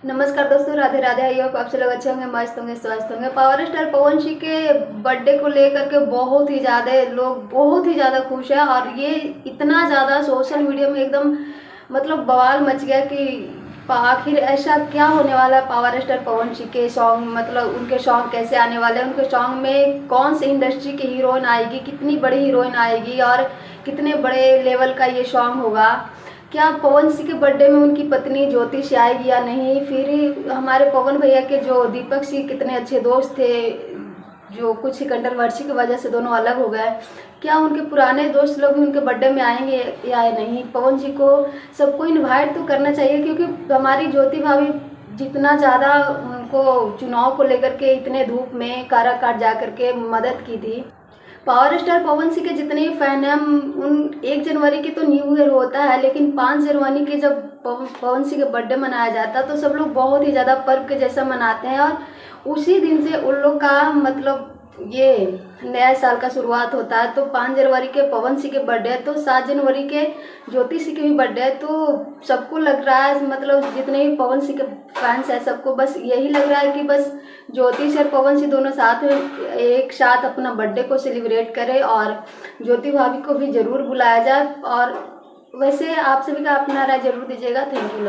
नमस्कार दोस्तों, Radhe Radhe. I hope आप सब लोग अच्छे होंगे, मस्त होंगे, स्वस्थ होंगे। पावर स्टार पवन सिंह के बर्थडे को लेकर के बहुत ही ज़्यादा लोग बहुत ही ज़्यादा खुश है और ये इतना ज़्यादा सोशल मीडिया में एकदम मतलब बवाल मच गया कि आखिर ऐसा क्या होने वाला है। पावर स्टार पवन सिंह के सॉन्ग मतलब उनके सॉन्ग कैसे आने वाले हैं, उनके सॉन्ग में कौन सी इंडस्ट्री की हीरोइन आएगी, कितनी बड़ी हीरोइन आएगी और कितने बड़े लेवल का ये सॉन्ग होगा। क्या पवन सिंह के बर्थडे में उनकी पत्नी ज्योति से आएगी या नहीं। फिर हमारे पवन भैया के जो दीपक सिंह कितने अच्छे दोस्त थे, जो कुछ ही कंट्रोवर्सी की वजह से दोनों अलग हो गए, क्या उनके पुराने दोस्त लोग भी उनके बर्थडे में आएंगे या नहीं। पवन सिंह को सबको इनवाइट तो करना चाहिए, क्योंकि हमारी ज्योति भाभी जितना ज़्यादा उनको चुनाव को लेकर के इतने धूप में काराकाट जा करके मदद की थी। पावर स्टार पवन सिंह के जितने फैन हैं, हम उन 1 जनवरी की तो न्यू ईयर होता है, लेकिन 5 जनवरी के जब पवन सिंह का बर्थडे मनाया जाता है तो सब लोग बहुत ही ज़्यादा पर्व के जैसा मनाते हैं और उसी दिन से उन लोग का मतलब ये नया साल का शुरुआत होता है। तो 5 जनवरी के पवन सिंह के बर्थडे है, तो 7 जनवरी के ज्योति सिंह के भी बर्थडे है। तो सबको लग रहा है मतलब जितने भी पवन सिंह के फैंस हैं सबको बस यही लग रहा है कि बस ज्योति सिंह और पवन सिंह दोनों साथ में एक साथ अपना बर्थडे को सेलिब्रेट करें और ज्योति भाभी को भी ज़रूर बुलाया जाए। और वैसे आप सभी का अपना राय जरूर दीजिएगा। Thank you.